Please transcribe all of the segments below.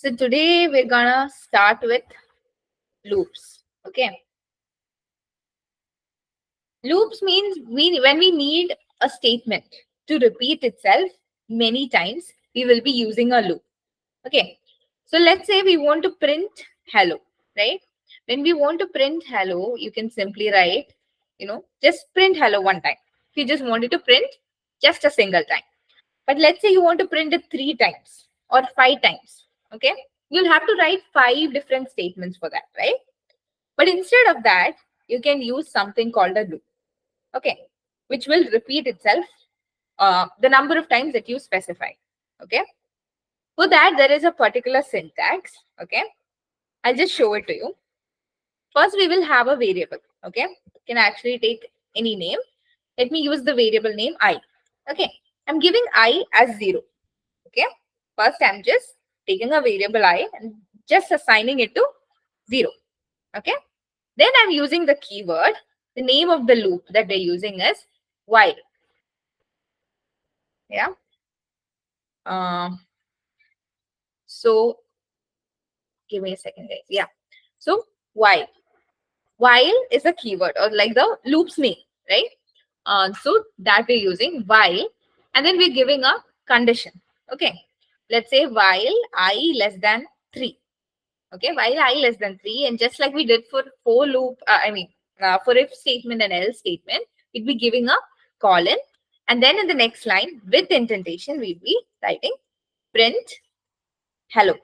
So today we're gonna start with loops. Okay. Loops means when we need a statement to repeat itself many times, we will be using a loop. Okay. So let's say we want to print hello, right? When we want to print hello, you can simply write, just print hello one time. If you just wanted to print just a single time. But let's say you want to print it 3 times or 5 times. Okay. You'll have to write 5 different statements for that, right? But instead of that, you can use something called a loop, okay, which will repeat itself the number of times that you specify, okay. For that, there is a particular syntax, okay. I'll just show it to you. First, we will have a variable, okay. You can actually take any name. Let me use the variable name I, okay. I'm giving I as 0, okay. First, I'm just taking a variable I and just assigning it to 0, okay. Then I'm using the keyword. The name of the loop that we're using is while. Yeah. So give me a second, guys. Yeah. So while. While is a keyword or like the loop's name, right? So that we're using while, and then we're giving a condition. Okay. Let's say while I less than 3. Okay. While I less than 3, and just like we did for for loop, for if statement and else statement, we'd be giving a colon, and then in the next line with indentation, we'd be writing print hello,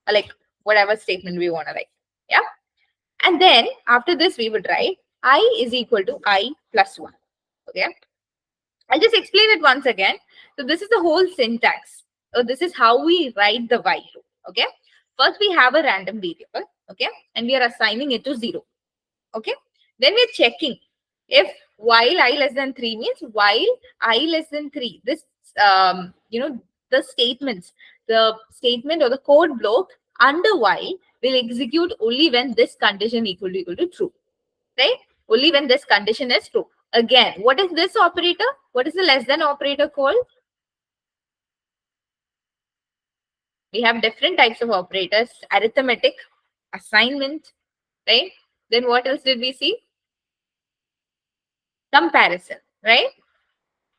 or like whatever statement we want to write. Yeah. And then after this, we would write I is equal to I plus 1. Okay. I'll just explain it once again. So this is the whole syntax. So this is how we write the while loop. Okay. First, we have a random variable. Okay. And we are assigning it to 0. Okay. Then we're checking if while I less than 3 means while I less than 3. This, the statement or the code block under while will execute only when this condition equal to true, right? Only when this condition is true. Again, what is this operator? What is the less than operator called? We have different types of operators: arithmetic, assignment, right? Then what else did we see? Comparison, right?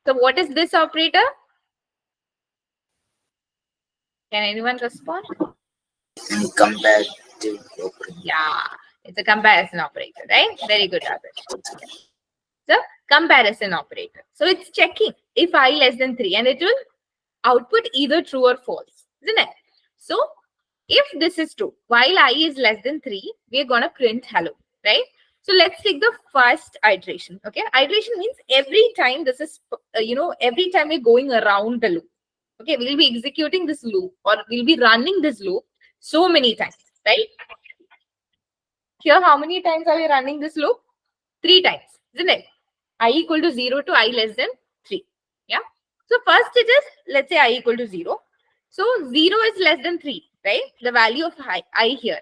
So what is this operator? Can anyone respond? Comparative operator. Yeah, it's a comparison operator, right? Very good, Adarsh. So comparison operator. So it's checking if I less than 3, and it will output either true or false, isn't it? So if this is true, while I is less than 3, we're going to print hello, right? So let's take the first iteration. Okay. Iteration means every time this is, every time we're going around the loop. Okay. We'll be executing this loop, or we'll be running this loop so many times, right? Here, how many times are we running this loop? 3 times, isn't it? I equal to 0 to I less than 3. Yeah. So first it is, let's say I equal to 0. So 0 is less than 3, right? The value of I here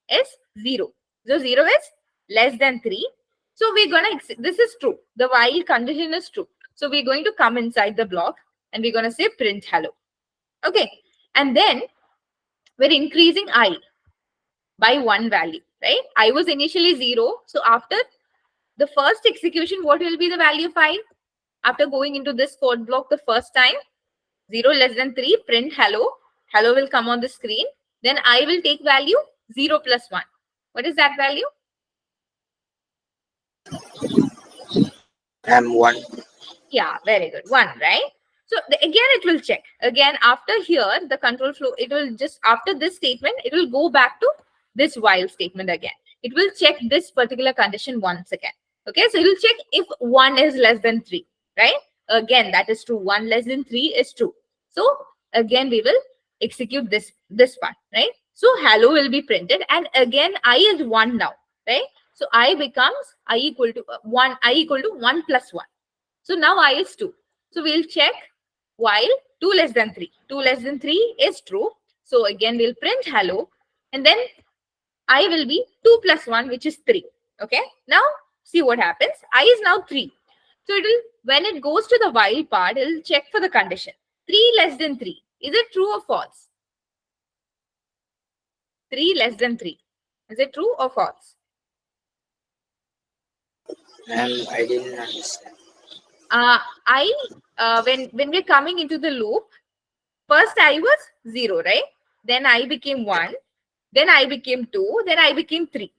is 0. So 0 is less than 3. So we're going to, this is true. The while condition is true. So we're going to come inside the block and we're going to say print hello. Okay. And then we're increasing I by 1 value, right? I was initially 0. So after the first execution, what will be the value of I? After going into this code block the first time, 0 less than 3, print hello. Hello will come on the screen. Then I will take value 0 plus 1. What is that value? M1. Yeah, very good. 1, right? So again, it will check. Again, after here, the control flow, it will just, after this statement, it will go back to this while statement again. It will check this particular condition once again. Okay, so it will check if 1 is less than 3, right? Again, that is true. 1 less than 3 is true. So again, we will execute this part, right? So hello will be printed, and again, I is 1 now, right? So I becomes I equal to 1. I equal to 1 plus 1. So now I is 2. So we'll check while 2 less than 3. 2 less than 3 is true. So again, we'll print hello, and then I will be 2 plus 1, which is 3. Okay. Now see what happens. I is now 3. So it will, when it goes to the while part, it will check for the condition. 3 less than 3. Is it true or false? 3 less than 3. Is it true or false? I didn't understand. When we're coming into the loop, first I was 0, right? Then I became 1. Then I became 2. Then I became 3.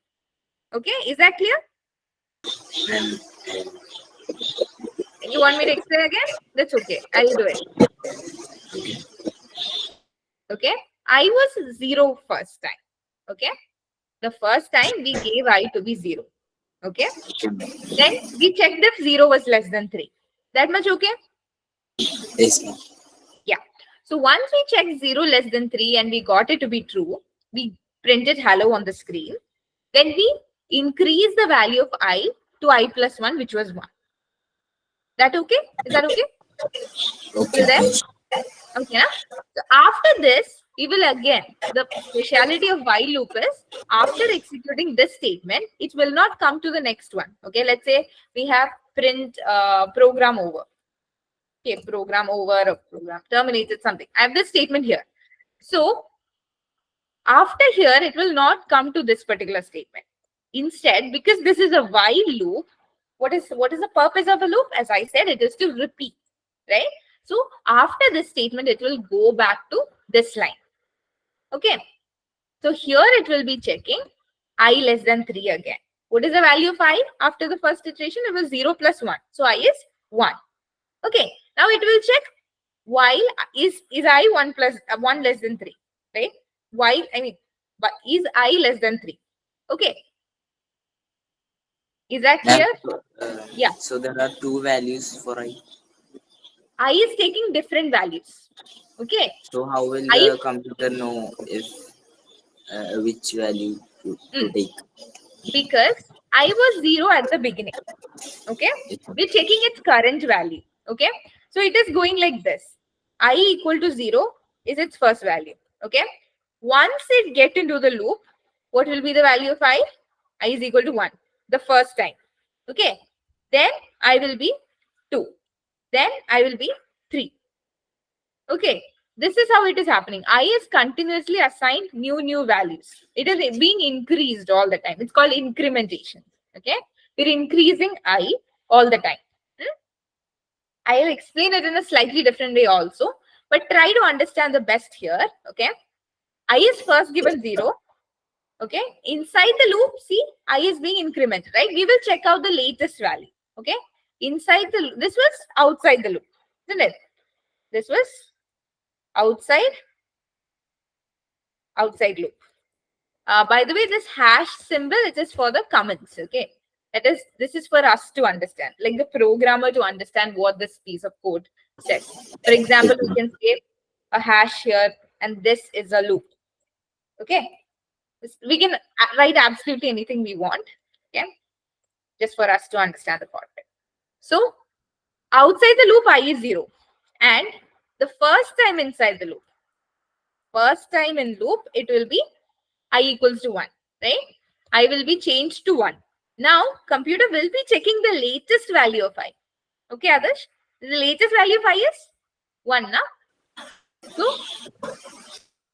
Okay, is that clear? And You want me to explain again? That's okay. I'll do it. Okay, I was 0 first time. Okay, the first time we gave I to be 0. Okay, then we checked if 0 was less than 3. That much okay? yes, ma'am. Yeah. So once we checked 0 less than 3 and we got it to be true, we printed hello on the screen. Then we increase the value of I to I plus 1, which was 1. That okay? Is that okay? Okay. Till there? Yes. Okay. Na? So after this, we will again, the speciality of while loop is after executing this statement, it will not come to the next one. Okay. Let's say we have print program over. Okay. Program over or program terminated something. I have this statement here. So after here, it will not come to this particular statement. Instead, because this is a while loop, what is the purpose of a loop? As I said, it is to repeat, right? So after this statement, it will go back to this line. Okay. So here it will be checking I less than 3 again. What is the value of I after the first iteration? It was 0 plus 1. So I is 1. Okay. Now it will check while is I 1 plus 1 less than 3, right? Why? I mean, but is I less than 3? Okay. Is that clear? Yeah. So there are two values for I. I is taking different values. Okay. So how will I the computer know if which value to take? Because I was 0 at the beginning. Okay. We're checking its current value. Okay. So it is going like this. I equal to 0 is its first value. Okay. Once it get into the loop, what will be the value of I? I is equal to 1 the first time. Okay. Then I will be 2. Then I will be 3. Okay. This is how it is happening. I is continuously assigned new values. It is being increased all the time. It's called incrementation. Okay. We're increasing I all the time. I'll explain it in a slightly different way also. But try to understand the best here. Okay. I is first given 0. Okay. Inside the loop, see, I is being incremented, right? We will check out the latest value. Okay. Inside the loop, this was outside the loop, isn't it? This was outside loop. By the way, this hash symbol, it is for the comments. Okay. This is for us to understand, like the programmer to understand what this piece of code says. For example, we can say a hash here, and this is a loop. Okay. We can write absolutely anything we want. Okay. Just for us to understand the concept. So outside the loop, I is 0. And the first time inside the loop, first time in loop, it will be I equals to 1, right? I will be changed to 1. Now, computer will be checking the latest value of I. Okay, Adarsh? The latest value of I is 1, na? So,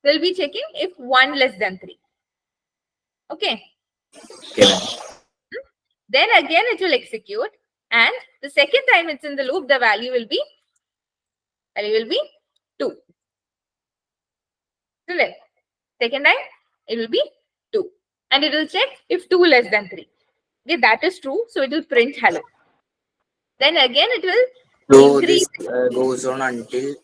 we'll be checking if 1 less than 3. Okay. Then again, it will execute. And the second time it's in the loop, the value will be 2. Isn't it? Second time, it will be 2. And it will check if 2 less than 3. Okay, that is true. So it will print hello. Then again, it will increase. This goes on until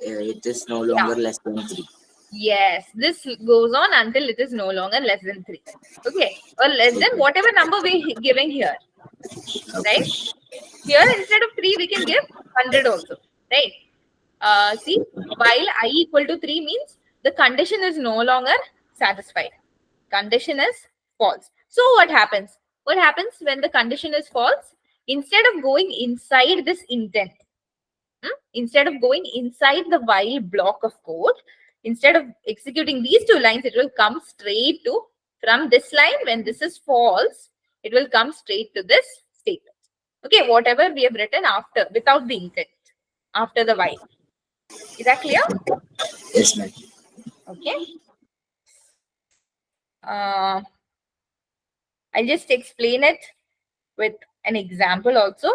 it is no longer less than 3. Yes, this goes on until it is no longer less than 3. Okay, or less than whatever number we're giving here. Right? Here, instead of 3, we can give 100 also. Right? See, while I equal to 3 means the condition is no longer satisfied. Condition is false. So what happens? What happens when the condition is false? Instead of going inside this intent, instead of going inside the while block of code, instead of executing these two lines, it will come straight to, from this line, when this is false, it will come straight to this statement. Okay, whatever we have written after, without the intent, after the while. Is that clear? Yes, ma'am. Okay. I'll just explain it with an example also.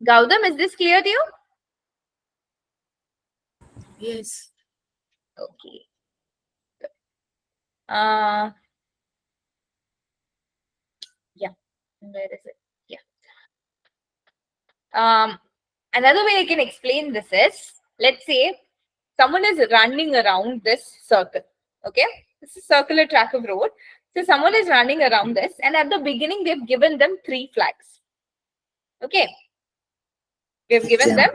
Gautam, is this clear to you? Yes. Okay. Yeah. Where is it? Yeah. Another way I can explain this is, let's say someone is running around this circle. Okay. This is a circular track of road. So someone is running around this, and at the beginning, they've given them 3 flags. Okay. We've given Yeah. them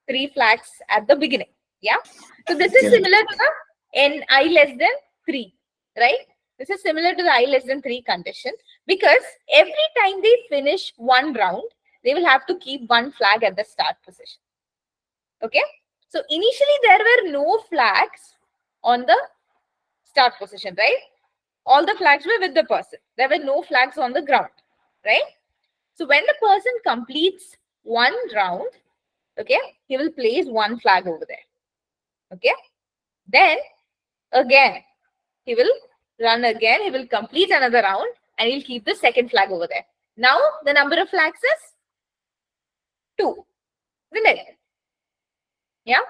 3 flags at the beginning. Yeah. So this is Yeah. similar to the n I less than 3, right? This is similar to the I less than 3 condition, because every time they finish one round, they will have to keep one flag at the start position. Okay. So initially there were no flags on the start position, right? All the flags were with the person. There were no flags on the ground, right? So when the person completes one round, okay, he will place one flag over there. Okay. Then again, he will run again. He will complete another round and he'll keep the second flag over there. Now the number of flags is 2, isn't it? Yeah.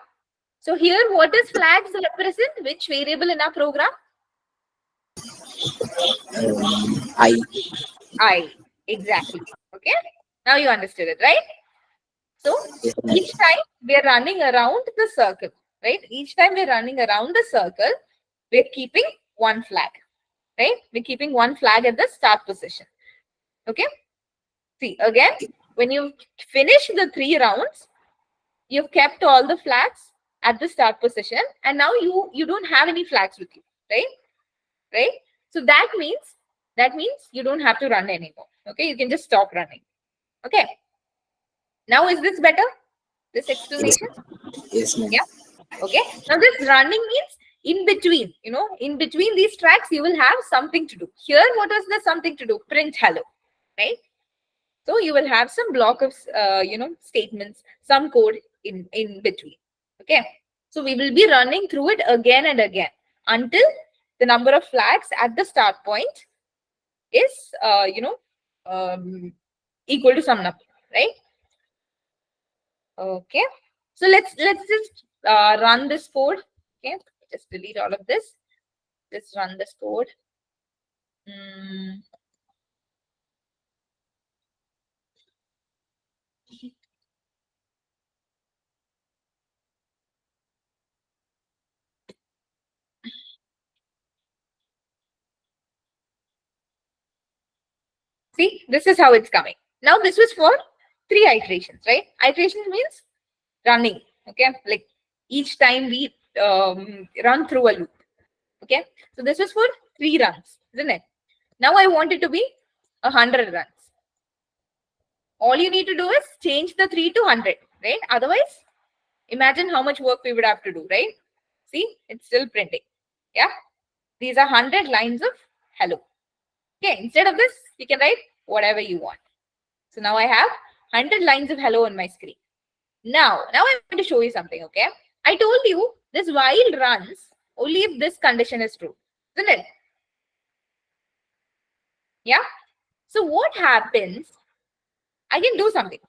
So here, what does flags represent? Which variable in our program? I. Exactly. Okay. Now you understood it, right? So Yes, ma'am. each time we are running around the circle, right? Each time we're running around the circle, we're keeping one flag, right? We're keeping one flag at the start position. Okay. See, again, when you finish the 3 rounds, you've kept all the flags at the start position, and now you don't have any flags with you, right? Right? So that means you don't have to run anymore. Okay, you can just stop running. Okay. Now is this better? This Yes. explanation? Yes, ma'am. Yeah. Okay. Now this running means in between, in between these tracks, you will have something to do. Here, what was the something to do? Print hello, right? So you will have some block of, statements, some code in between. Okay. So we will be running through it again and again until the number of flags at the start point is, equal to some number, right? Okay. So let's just run this code. Okay. Just delete all of this. Just run this code. Mm. See, this is how it's coming. Now this was for 3 iterations, right? Iterations means running. Okay. Like each time we run through a loop. Okay. So this was for 3 runs, isn't it? Now I want it to be 100 runs. All you need to do is change the 3 to 100, right? Otherwise, imagine how much work we would have to do, right? See, it's still printing. Yeah. These are 100 lines of hello. Okay. Instead of this, you can write whatever you want. So now I have 100 lines of hello on my screen. Now I'm going to show you something, okay? I told you this while runs only if this condition is true, isn't it? Yeah. So what happens? I can do something.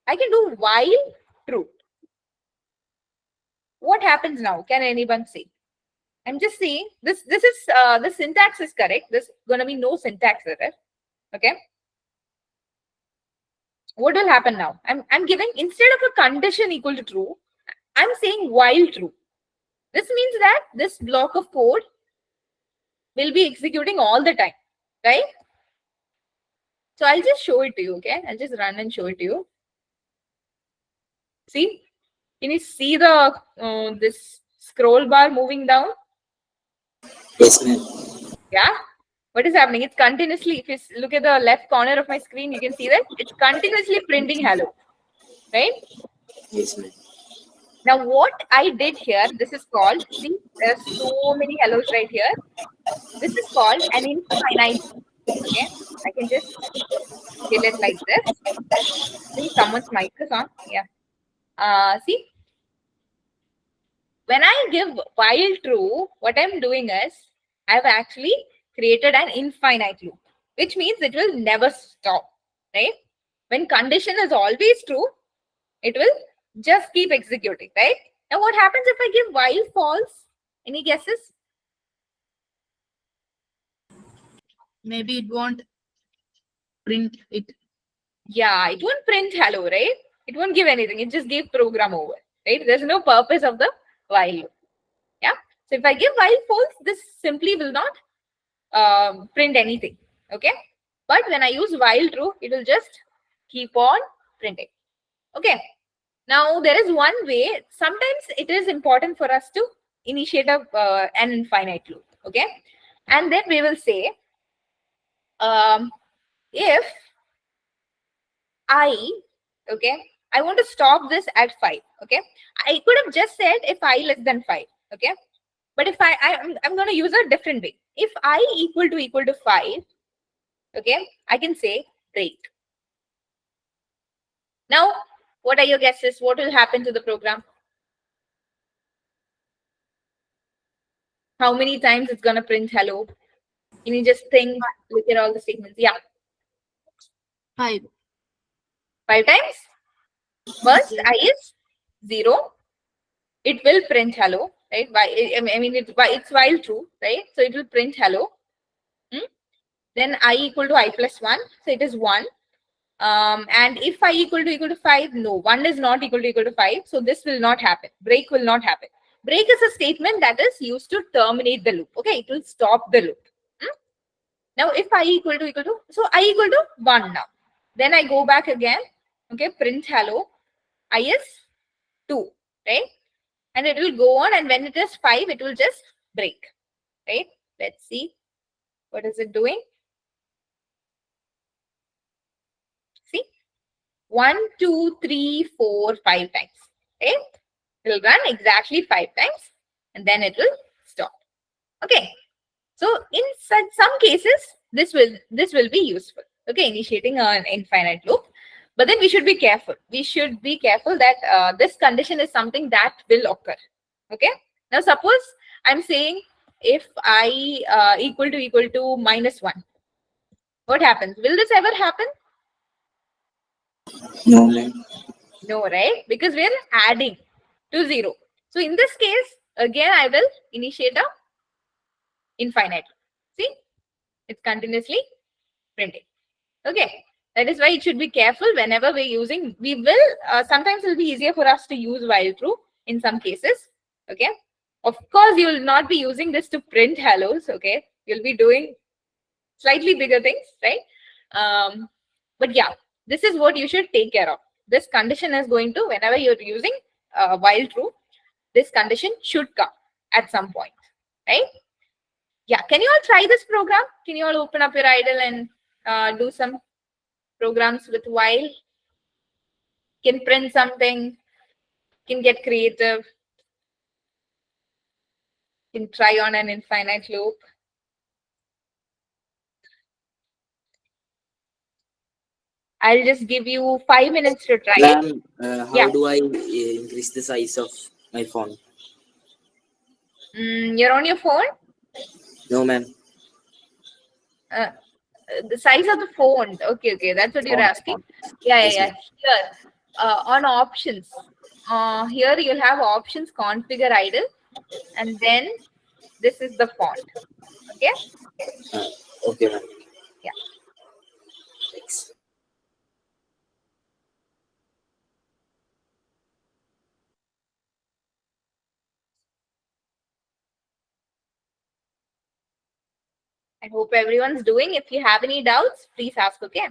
I can do while true. What happens now? Can anyone say? I'm just saying this is the syntax is correct. There's gonna be no syntax error. Okay. What will happen now? I'm giving, instead of a condition equal to true, I'm saying while true. This means that this block of code will be executing all the time, right? So I'll just show it to you, okay? I'll just run and show it to you. See? Can you see the this scroll bar moving down? Yes, ma'am. Yeah? What is happening? It's continuously, if you look at the left corner of my screen, you can see that it's continuously printing hello, right? Yes, ma'am. Now, what I did here, this is called, see, there's so many hellos right here. This is called an infinite loop, okay? I can just kill it like this. I think someone's mic is on. Yeah. See, when I give while true, what I'm doing is I've actually created an infinite loop, which means it will never stop, right? When condition is always true, it will just keep executing, right? Now what happens if I give while false? Any guesses? Maybe it won't print it. Yeah, it won't print hello, right? It won't give anything. It just gave program over, right? There's no purpose of the while loop. Yeah. So if I give while false, this simply will not print anything. Okay. But when I use while true, it will just keep on printing. Okay. Now there is one way. Sometimes it is important for us to initiate an infinite loop. Okay. And then we will say, if okay, I want to stop this at 5. Okay. I could have just said if I less than 5. Okay. But if I'm going to use a different way. If I equal to 5, okay, I can say break. Now, what are your guesses? What will happen to the program? How many times it's going to print hello? Can you just think, look at all the statements? Yeah. 5. 5 times? First, I is 0. It will print hello, right? I mean, it's while true, right? So it will print hello. Then I equal to I plus 1. So it is 1. And if I equal to 5, no, 1 is not equal to 5. So this will not happen. Break will not happen. Break is a statement that is used to terminate the loop. Okay, it will stop the loop. Now, if I equal to, so I equal to 1 now. Then I go back again. Okay, print hello. I is 2, right? And it will go on, and when it is 5, it will just break, right? Let's see. What is it doing? See? 1, 2, 3, 4, 5 times. Okay? It will run exactly 5 times and then it will stop. Okay. So in some cases, this will be useful. Okay, initiating an infinite loop. But then we should be careful. We should be careful that this condition is something that will occur. Okay. Now suppose I'm saying if I equal to minus 1. What happens? Will this ever happen? No, ma'am. No, right? Because we're adding to 0. So in this case, again, I will initiate a infinite. See, it's continuously printing. Okay. That is why it should be careful whenever we're using. We will, sometimes it will be easier for us to use while true in some cases. Okay. Of course, you will not be using this to print hellos. Okay. You'll be doing slightly bigger things, right? But yeah, this is what you should take care of. This condition is going to, whenever you're using while true, this condition should come at some point, right? Yeah, can you all try this program? Can you all open up your idle and do some programs with while? Can print something, can get creative, can try on an infinite loop. I'll just give you 5 minutes to try it. Ma'am, how Yeah. do I increase the size of my phone? You're on your phone? No, ma'am. The size of the font. Okay, that's what you're Font, asking. font. Yeah. Yes, ma'am. Here, on options, here you'll have options configure idle, and then this is the font. Okay. Okay, ma'am. Yeah. Thanks. I hope everyone's doing. If you have any doubts, please ask. Okay.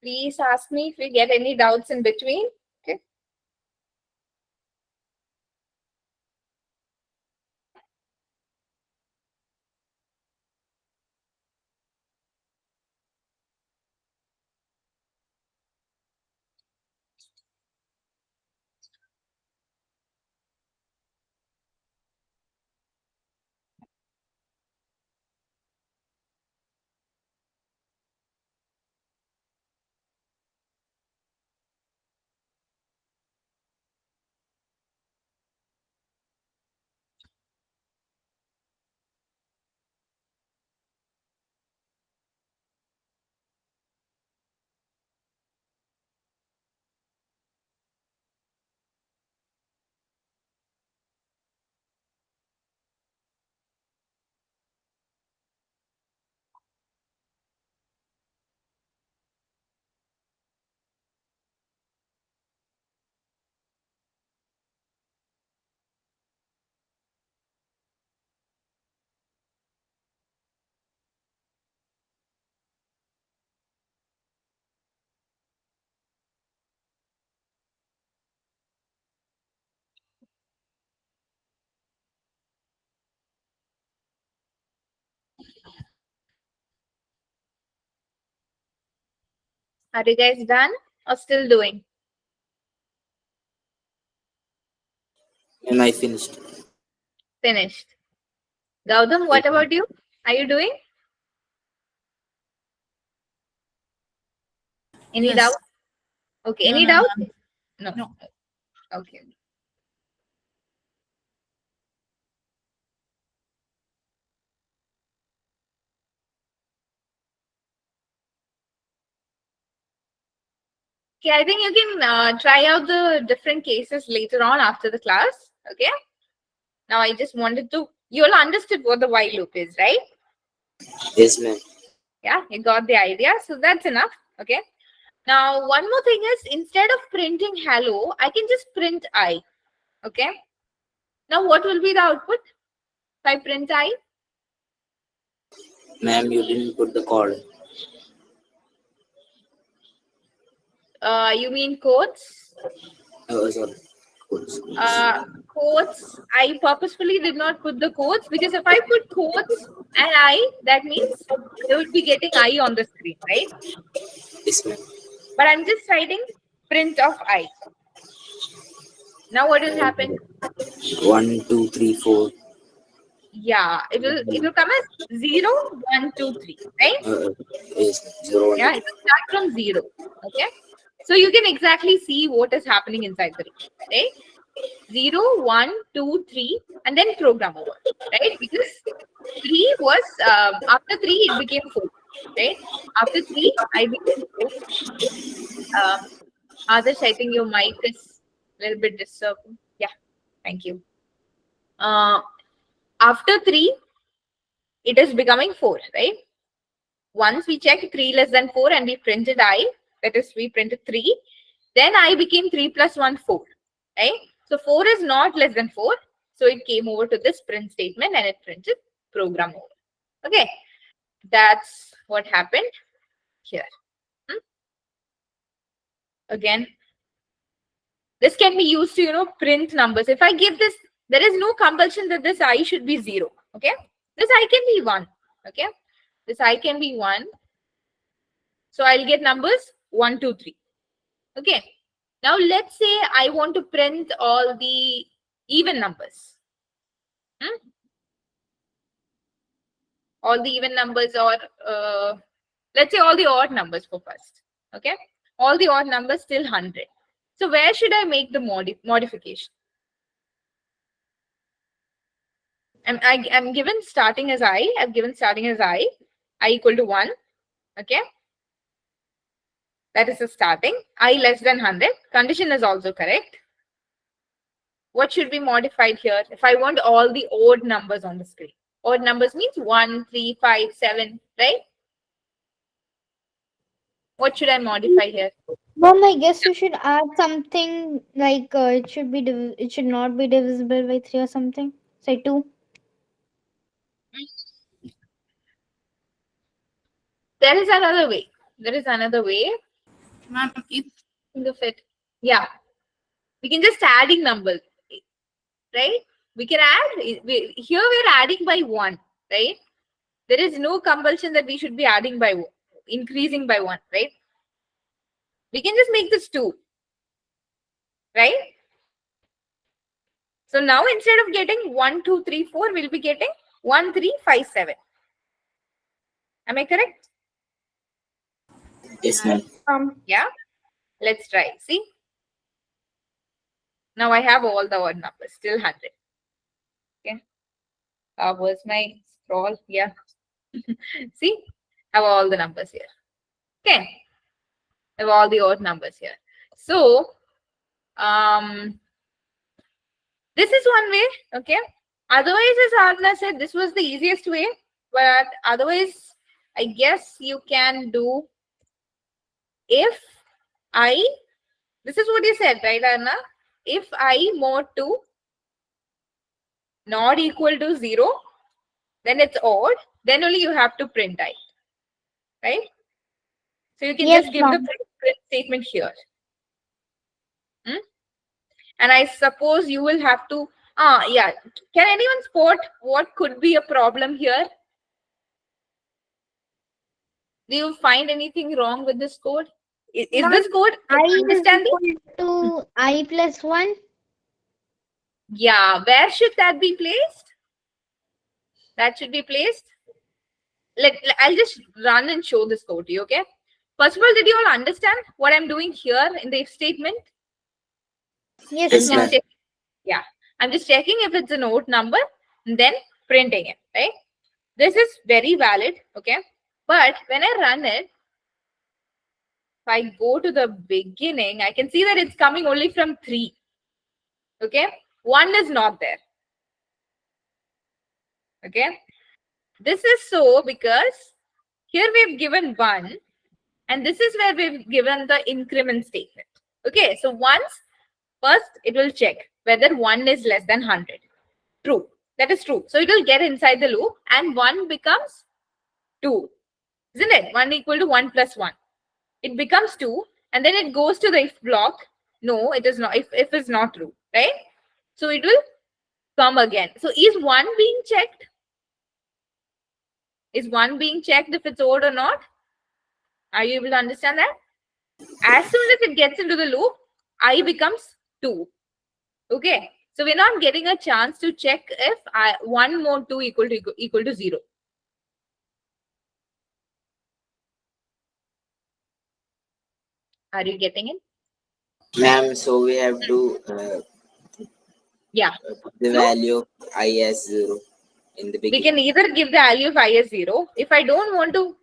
Please ask me if you get any doubts in between. Okay. Are you guys done or still doing? And I finished. Finished. Gautam, what about you? Are you doing? Any Yes. doubt? Okay. No, Any no, doubt? ma'am. No. No. Okay. Okay, I think you can try out the different cases later on after the class. Okay. Now I just wanted to, you all understood what the while loop is, right? Yes, ma'am. Yeah, you got the idea. So that's enough. Okay. Now, one more thing is, instead of printing hello, I can just print I. Okay. Now, what will be the output if I print I? Ma'am, you didn't put the code. You mean codes? Sorry. Codes. Quotes, I purposefully did not put the quotes because if I put quotes and I, that means they would be getting I on the screen, right? Yes, ma'am. But I'm just writing print of I. Now what will happen? 1, 2, 3, 4. Yeah, it will come as 0, 1, 2, 3, right? Yes, 0, 1, Yeah, 2, it will start from 0. Okay. So you can exactly see what is happening inside the range, right? 0, 1, 2, 3, and then program over, right? Because 3 was, after 3, it became 4, right? After 3, I became 4. Others, I think your mic is a little bit disturbing. Yeah, thank you. After 3, it is becoming 4, right? Once we check 3 less than 4 and we printed I, that is, we printed 3, then I became 3 plus 1, 4, right? So 4 is not less than 4. So it came over to this print statement and it printed program over. Okay, that's what happened here. Again, this can be used to, print numbers. If I give this, there is no compulsion that this I should be 0. Okay, this I can be 1. Okay, this I can be 1. So I'll get numbers 1, 2, 3. Okay, now let's say I want to print all the even numbers. All the even numbers, or let's say all the odd numbers for first. Okay, all the odd numbers till 100. So where should I make the modification? I'm given starting as I. I've given starting as I equal to 1. Okay, that is the starting. I less than 100. Condition is also correct. What should be modified here? If I want all the odd numbers on the screen. Odd numbers means 1, 3, 5, 7, right? What should I modify here? Well, I guess you should add something like it should not be divisible by 3 or something. Say 2. There is another way. There is another way. Ma'am, if Think of it. Yeah. We can just adding numbers, right? We can add, here we're adding by 1, right? There is no compulsion that we should be adding by increasing by 1, right? We can just make this 2, right? So now instead of getting 1, 2, 3, 4, we'll be getting 1, 3, 5, 7. Am I correct? Yes, ma'am. Yeah. Let's try. See? Now I have all the odd numbers, still 100. Okay. Where's my scroll? Yeah. See? I have all the numbers here. Okay. I have all the odd numbers here. So, this is one way. Okay. Otherwise, as Aradhana said, this was the easiest way. But otherwise, I guess you can do if I, this is what you said, right, Aradhana? If I mod 2 not equal to 0, then it's odd. Then only you have to print I, right? So you can Yes, just give the ma'am. print statement here. And I suppose you will have to, yeah. Can anyone spot what could be a problem here? Do you find anything wrong with this code? Is Ma'am, this code I is understanding? equal to I plus 1. Yeah, where should that be placed? That should be placed. I'll just run and show this code to you, okay? First of all, did you all understand what I'm doing here in the if statement? Yes, Yes, ma'am. ma'am. Yeah, I'm just checking if it's an odd number and then printing it, right? This is very valid, okay? But when I run it, if I go to the beginning, I can see that it's coming only from 3, okay? 1 is not there, okay? This is so because here we've given 1 and this is where we've given the increment statement, okay? So first it will check whether 1 is less than 100. True. That is true. So it will get inside the loop and 1 becomes 2. Isn't it? 1 equal to 1 plus 1. It becomes 2 and then it goes to the if block. No, it is not. If is not true, right? So it will come again. So is 1 being checked? Is 1 being checked if it's odd or not? Are you able to understand that? As soon as it gets into the loop, I becomes 2. Okay. So we're not getting a chance to check if 1 more 2 equal to 0. Are you getting it? Ma'am, so we have to Yeah. put the So- value of I as 0 in the We beginning. can either give the value of I as 0. If I don't want to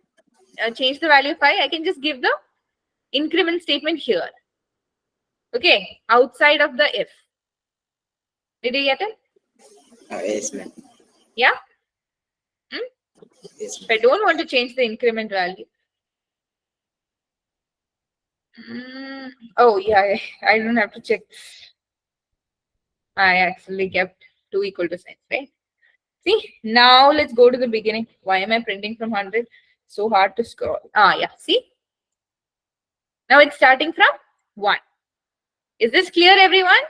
change the value of I can just give the increment statement here. Okay. Outside of the if. Did you get it? Yes, ma'am. Yeah. Yes, If I don't want to change the increment value. Oh, yeah. I don't have to check. I actually kept 2 equal to signs, right? See, now let's go to the beginning. Why am I printing from 100? So hard to scroll. Yeah. See? Now it's starting from 1. Is this clear, everyone?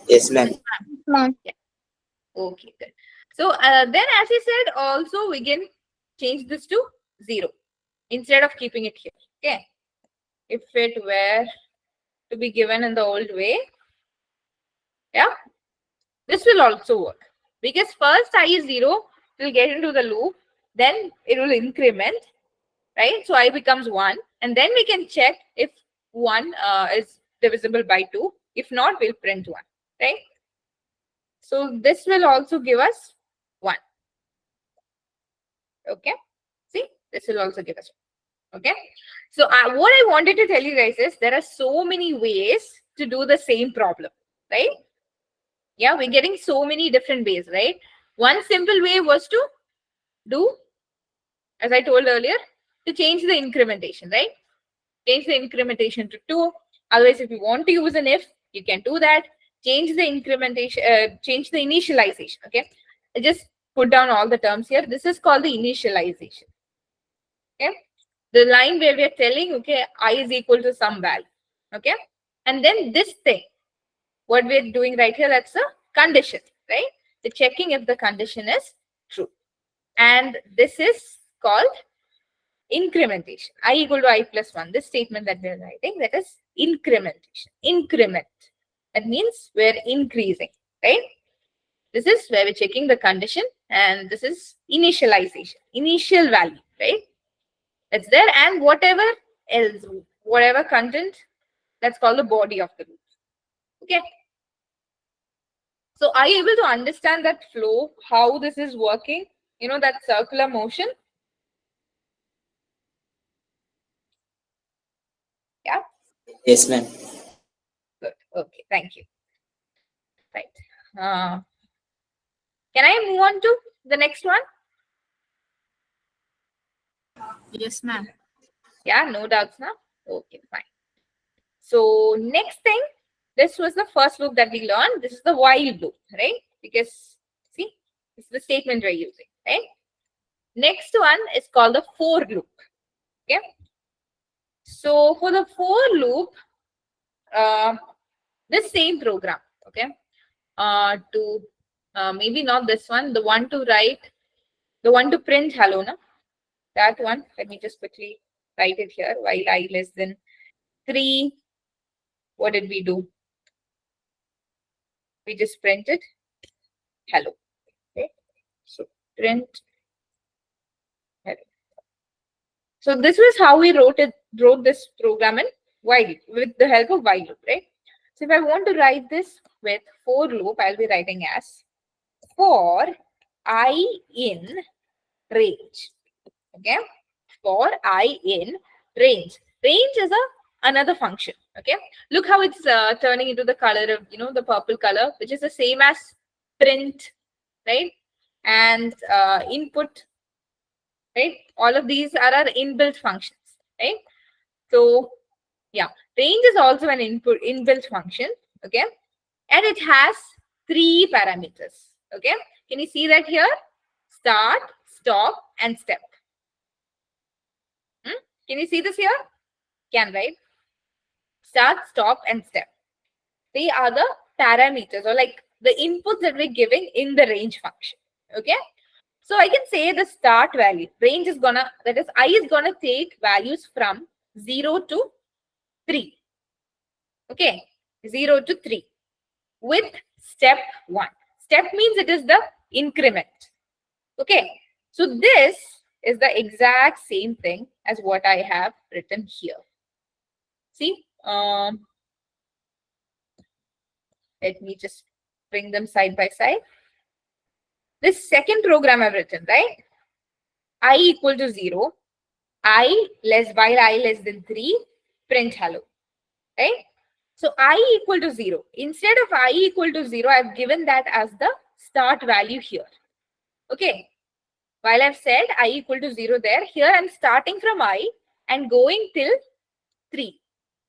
Yes, ma'am. Ma'am. Okay, good. So then as I said, also we can change this to 0 instead of keeping it here. Okay. If it were to be given in the old way, yeah, this will also work. Because first I is 0, it will get into the loop, then it will increment, right? So I becomes 1, and then we can check if 1 is divisible by 2. If not, we'll print 1, right? So this will also give us 1. Okay. See, this will also give us 1. Okay. So what I wanted to tell you guys is there are so many ways to do the same problem, right? Yeah, we're getting so many different ways, right? One simple way was to do, as I told earlier, to change the incrementation, right? Change the incrementation to 2. Otherwise, if you want to use an if, you can do that. Change the incrementation, change the initialization. Okay. I just put down all the terms here. This is called the initialization. Okay. The line where we are telling, okay, I is equal to some value. Okay. And then this thing, what we're doing right here, that's a condition, right? The checking if the condition is true. And this is called incrementation. I equal to I plus 1. This statement that we're writing, that is incrementation. Increment. That means we're increasing, right? This is where we're checking the condition, and this is initialization, initial value, right? That's there, and whatever else, whatever content, that's called the body of the loop. Okay. So are you able to understand that flow, how this is working? You know, that circular motion? Yeah. Yes, ma'am. Good. Okay. Thank you. Right. Can I move on to the next one? Yes, ma'am. Yeah, no doubts now. Okay, fine. So next thing, this was the first loop that we learned. This is the while loop, right? Because see, this is the statement we're using, right? Next one is called the for loop. Okay. So for the for loop, this same program, okay, maybe not this one, the one to write, the one to print hello, na? That one. Let me just quickly write it here. While I less than 3, what did we do? We just printed hello. Okay. So print hello. So this was how we wrote this program in while, with the help of while loop, right? So if I want to write this with for loop, I'll be writing as for I in range. Okay. For I in range. Range is another function. Okay. Look how it's turning into the color of, you know, the purple color, which is the same as print, right? And input, right? All of these are our inbuilt functions, right? So yeah, range is also an inbuilt function, okay? And it has 3 parameters, okay? Can you see that here? Start, stop, and step. Can you see this here? Can, right? Start, stop, and step. They are the parameters, or like the inputs that we're giving in the range function, okay? So I can say the start value, range is gonna, that is I is gonna take values from 0 to 3. Okay, 0 to 3 with step 1. Step means it is the increment. Okay, so this is the exact same thing as what I have written here. See, let me just bring them side by side. This second program I've written, right? I equal to 0, while I less than 3, print hello, right? So I equal to 0. Instead of I equal to 0, I've given that as the start value here. Okay. While I've said I equal to 0 there, here I'm starting from I and going till 3,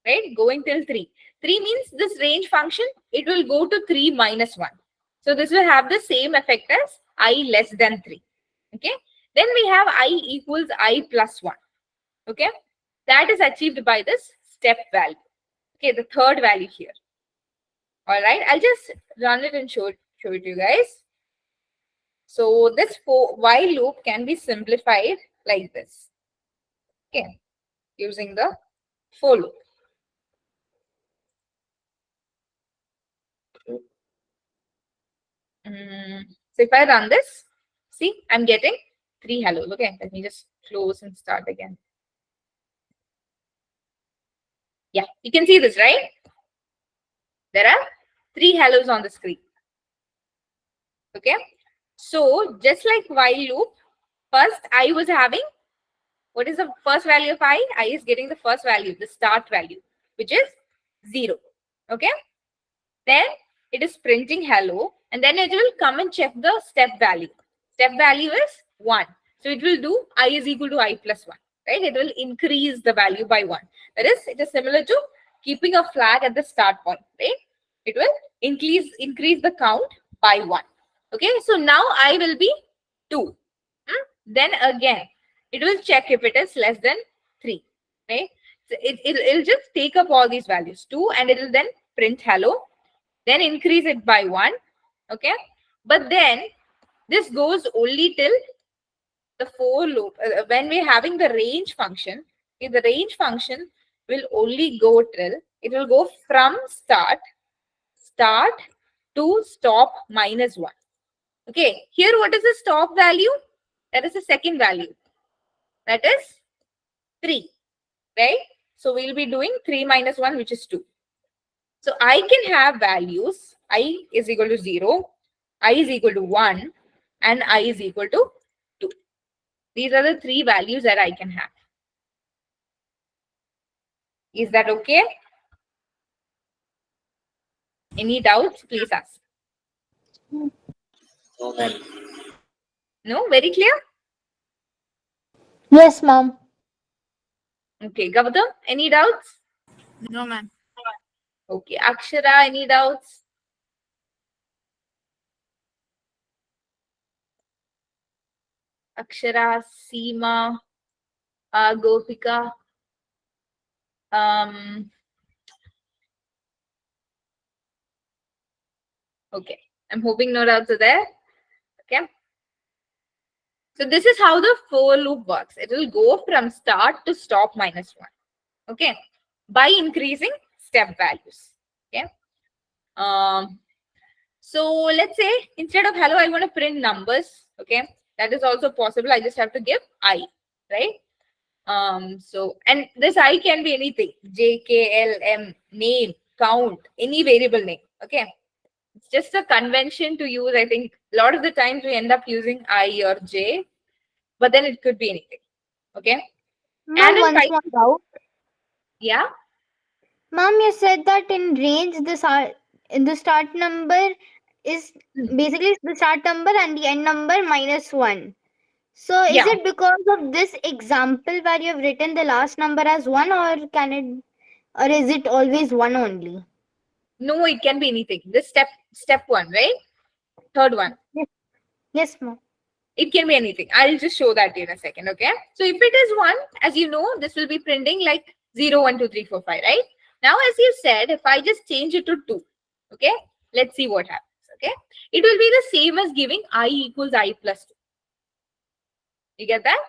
right? Going till 3. 3 means this range function, it will go to 3 minus 1. So this will have the same effect as I less than 3. Okay. Then we have I equals I plus 1. Okay. That is achieved by this step value. Okay, the third value here. All right, I'll just run it and show it to you guys. So this while loop can be simplified like this. Okay, using the for loop. So if I run this, see, I'm getting 3 hellos. Okay, let me just close and start again. Yeah, you can see this, right? There are 3 hellos on the screen. Okay, so just like while loop, first I was having, what is the first value of I? I is getting the first value, the start value, which is 0. Okay, then it is printing hello, and then it will come and check the step value. Step value is 1. So it will do I is equal to I plus 1, right? It will increase the value by 1. That is, it is similar to keeping a flag at the start point, right? It will increase the count by 1. Okay, so now I will be 2. Then again, it will check if it is less than 3, right? So it'll just take up all these values, 2, and it'll then print hello, then increase it by 1, okay? But then this goes only till the for loop. When we're having the range function, the range function will only go till, it will go from start to stop -1. Okay, here what is the stop value? That is the second value. That is 3, right? So we'll be doing 3 minus 1, which is 2. So I can have values, I is equal to 0, I is equal to 1, and I is equal to 2. These are the 3 values that I can have. Is that okay? Any doubts? Please ask. No, ma'am. No? Very clear? Yes, ma'am. Okay. Gautam, any doubts? No, ma'am. Okay. Akshara, any doubts? Akshara, Seema, Gopika. Okay. I'm hoping no doubts are there. Okay. So this is how the for loop works. It will go from start to stop -1. Okay. By increasing step values. Okay. So let's say instead of hello, I want to print numbers. Okay. That is also possible. I just have to give I, right? So, and this I can be anything, J, K, L, M, name, count, any variable name. Okay. It's just a convention to use. I think a lot of the times we end up using I or J, but then it could be anything. Okay. Ma'am, in one Python- small doubt. Yeah. Ma'am, you said that in range the start number is basically the start number and the end number -1. So is Yeah. it because of this example where you have written the last number as 1, or is it always 1 only? No, it can be anything. This step 1, right? Third one. Yes, ma'am. It can be anything. I'll just show that in a second. Okay. So if it is 1, as you know, this will be printing like 0, 1, 2, 3, 4, 5, right? Now, as you said, if I just change it to 2, okay, let's see what happens. Okay. It will be the same as giving I equals I plus 2. You get that?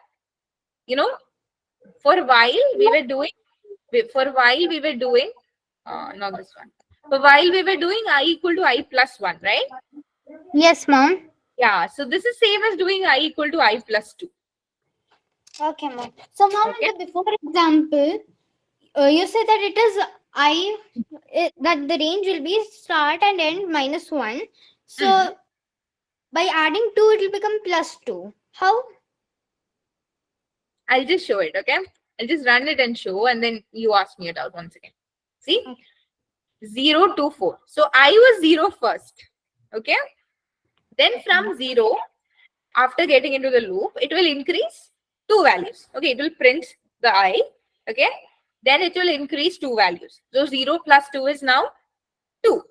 You know, for a while we were doing, not this one. For while we were doing I equal to I plus 1, right? Yes, ma'am. Yeah. So this is same as doing I equal to I plus 2. Okay, ma'am. So, ma'am, Okay. in the before example, you said that it is that the range will be start and end -1. So, Mhm. by adding 2, it will become +2. How? I'll just show it, okay? I'll just run it and show, and then you ask me it out once again. See? Okay. 0 to 4. So I was 0 first, okay? Then from 0, after getting into the loop, it will increase 2 values. Okay, it will print the I, okay? Then it will increase 2 values. So 0 plus 2 is now 2,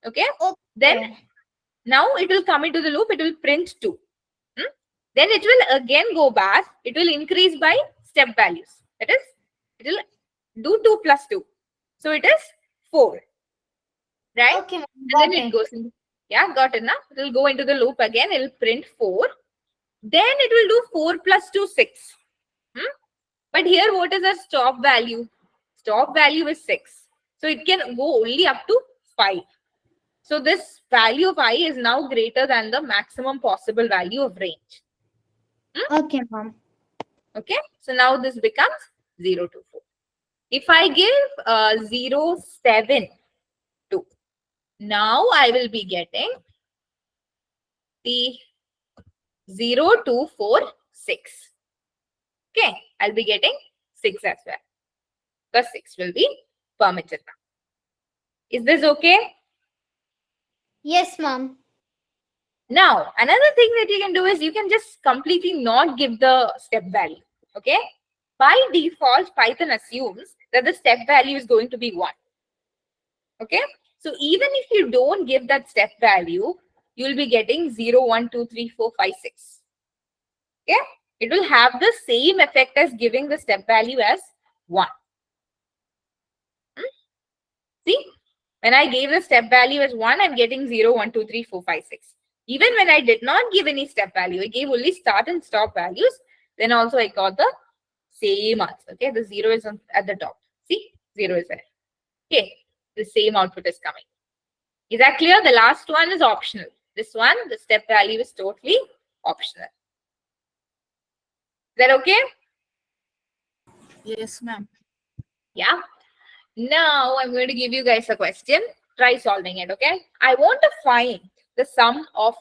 okay? Then now it will come into the loop, it will print 2. Then it will again go back. It will increase by step values. That is, it will do 2 plus 2. So it is 4. Right? Okay, ma'am. And Got then it it. goes in. Yeah, got it now. It will go into the loop again. It will print 4. Then it will do 4 plus 2, 6. But here, what is our stop value? Stop value is 6. So it can go only up to 5. So this value of I is now greater than the maximum possible value of range. Okay, ma'am. Okay, so now this becomes 0 to 4. If I give 0, 7, 2, now I will be getting the 0, 2, 4, 6. Okay, I'll be getting 6 as well. The 6 will be permitted now. Is this okay? Yes, ma'am. Now, another thing that you can do is you can just completely not give the step value. Okay. By default, Python assumes that the step value is going to be 1. Okay. So even if you don't give that step value, you'll be getting 0, 1, 2, 3, 4, 5, 6. Okay. It will have the same effect as giving the step value as 1. See, when I gave the step value as 1, I'm getting 0, 1, 2, 3, 4, 5, 6. Even when I did not give any step value, I gave only start and stop values, then also I got the same answer. Okay, the 0 is at the top. See, 0 is there. Okay, the same output is coming. Is that clear? The last one is optional. This one, the step value is totally optional. Is that okay? Yes, ma'am. Yeah. Now I'm going to give you guys a question. Try solving it, okay? I want to find the sum of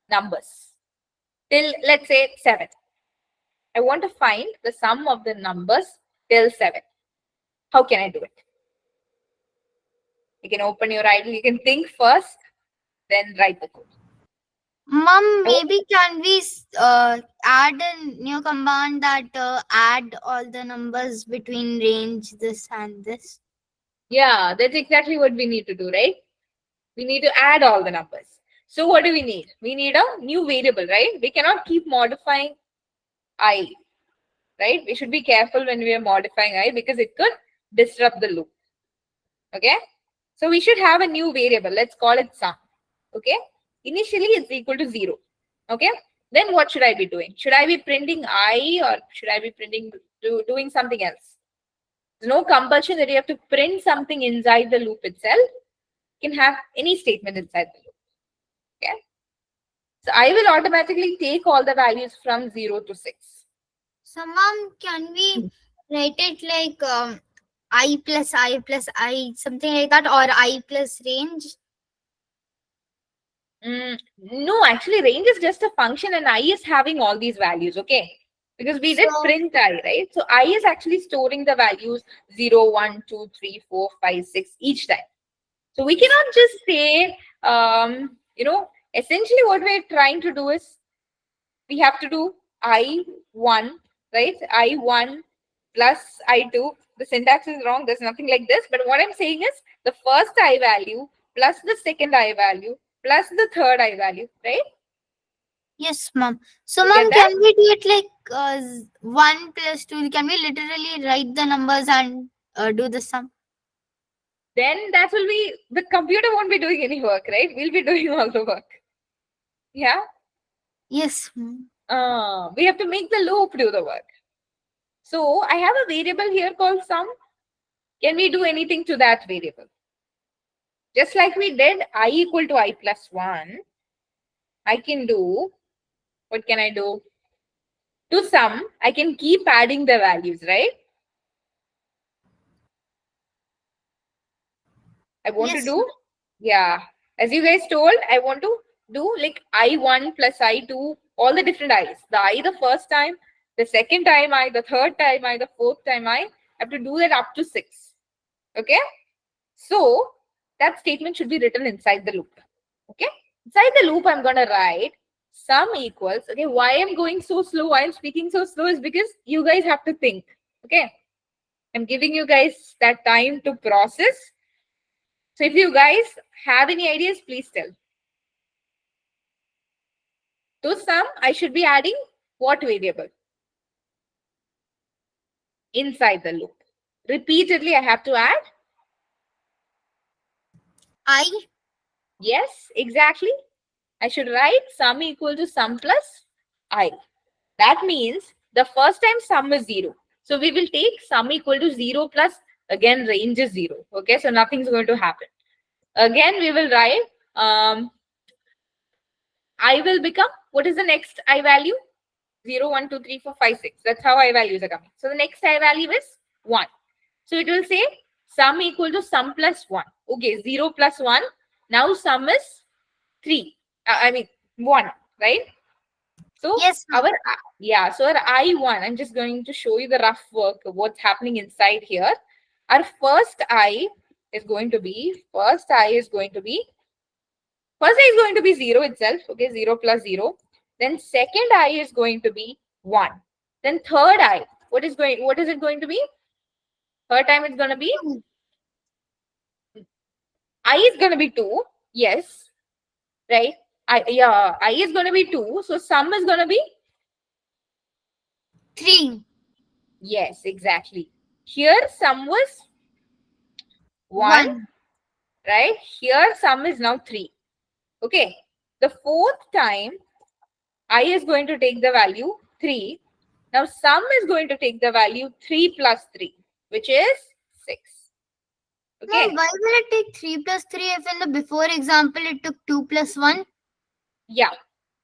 numbers till, let's say, 7. I want to find the sum of the numbers till 7. How can I do it? You can open your idle. You can think first, then write the code. Mom, maybe can we add a new command that add all the numbers between range this and this? Yeah, that's exactly what we need to do, right? We need to add all the numbers. So what do we need? We need a new variable, right? We cannot keep modifying I, right? We should be careful when we are modifying I because it could disrupt the loop. Okay? So we should have a new variable. Let's call it sum. Okay? Initially, it's equal to 0. Okay? Then what should I be doing? Should I be printing I or should I be printing doing something else? There's no compulsion that you have to print something inside the loop itself. You can have any statement inside the loop. Okay? So I will automatically take all the values from 0 to 6. So, Mom, can we write it like I plus I plus I, something like that, or I plus range? No, actually, range is just a function and I is having all these values, okay? Because we did So- print I, right? So I is actually storing the values 0, 1, 2, 3, 4, 5, 6 each time. So we cannot just say, essentially what we're trying to do is we have to do I1, right? I1 plus I2. The syntax is wrong. There's nothing like this. But what I'm saying is the first I value plus the second I value plus the third I value, right? Yes, Mom. So, You get Mom, that? can we do it like 1 plus 2? Can we literally write the numbers and do the sum? Then that will be, the computer won't be doing any work, right? We'll be doing all the work. Yeah? Yes, Mom. We have to make the loop do the work. So I have a variable here called sum. Can we do anything to that variable? Just like we did I equal to I plus 1, I can do, what can I do? To sum, I can keep adding the values, right? I want Yes. to do, yeah. As you guys told, I want to do like I1 plus I2, all the different I's. The I the first time, the second time I, the third time I, the fourth time I have to do that up to 6. Okay? So that statement should be written inside the loop. Okay? Inside the loop, I'm going to write sum equals, okay, why I'm going so slow, why I'm speaking so slow is because you guys have to think. Okay? I'm giving you guys that time to process. So if you guys have any ideas, please tell. To sum, I should be adding what variable? Inside the loop. Repeatedly, I have to add. I? Yes, exactly. I should write sum equal to sum plus I. That means the first time sum is 0. So we will take sum equal to 0 plus, again, range is 0. Okay, so nothing's going to happen. Again, we will write I will become, what is the next I value? 0, 1, 2, 3, 4, 5, 6. That's how I values are coming. So the next I value is 1. So it will say sum equal to sum plus 1. Okay, 0 plus 1. Now sum is 3. 1, right? So Yes, ma'am. so our I1, I'm just going to show you the rough work of what's happening inside here. Our first I is going to be 0 itself. Okay, 0 plus 0. Then second I is going to be 1. Then third I, what is it going to be? Third time it's going to be, I is going to be 2. Yes, right? I is going to be 2. So sum is going to be 3. Yes, exactly. Here sum was 1, right? Here sum is now 3. Okay. The fourth time, I is going to take the value 3. Now sum is going to take the value 3 plus 3, which is 6. Okay. Mom, why will it take 3 plus 3 if in the before example it took 2 plus 1? Yeah.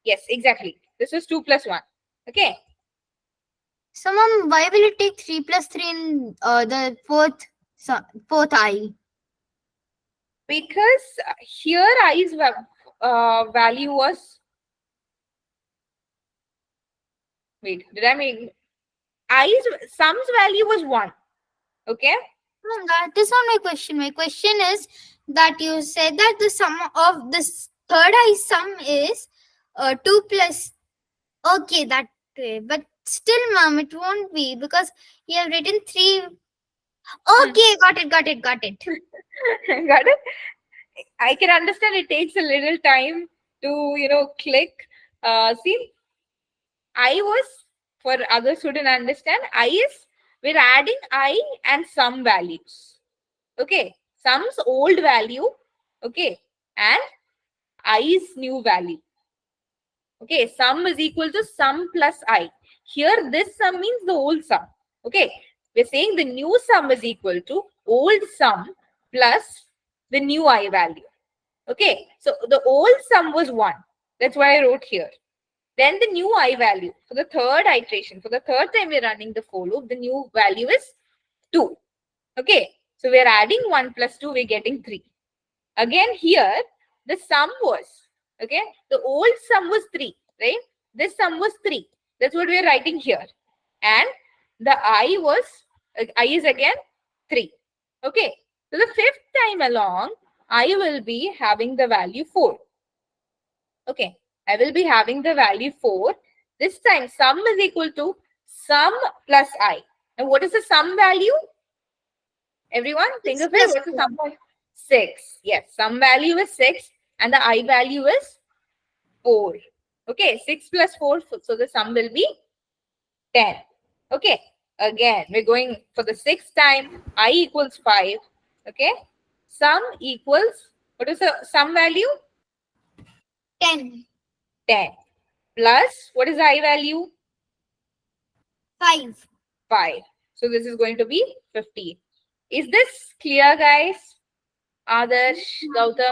Yes, exactly. This is 2 plus 1. Okay. So, Mom, why will it take 3 plus 3 in the fourth I? Because here i's value was, wait, did I make sum's value was 1. Okay. No, that is not my question. My question is that you said that the sum of this third I sum is 2 plus. Okay, that way. But still, Mom, it won't be because you have written 3. Okay, got it. Got it? I can understand it takes a little time to click. See, I was, for others who didn't understand, I is, we're adding I and some values. Okay. Sum's old value. Okay. And I's new value. Okay. Sum is equal to sum plus I. Here, this sum means the old sum. Okay. We're saying the new sum is equal to old sum plus the new I value. Okay. So the old sum was 1. That's why I wrote here. Then the new I value for the third iteration, for the third time we're running the for loop, the new value is 2. Okay. So we're adding 1 plus 2, we're getting 3. Again here, the sum was, okay, the old sum was 3, right? This sum was 3. That's what we're writing here. And the I is again 3. Okay. So the fifth time along, I will be having the value 4. Okay. I will be having the value 4. This time sum is equal to sum plus I. And what is the sum value? Everyone think of it. What's the sum value? 6. Yes, sum value is 6 and the I value is 4. Okay, 6 plus 4. So the sum will be 10. Okay, again, we're going for the sixth time. I equals 5. Okay, sum equals, what is the sum value? 10. 10. Plus, what is the I value? 5. 5. So this is going to be 50. Is this clear, guys? Adarsh, Gautam,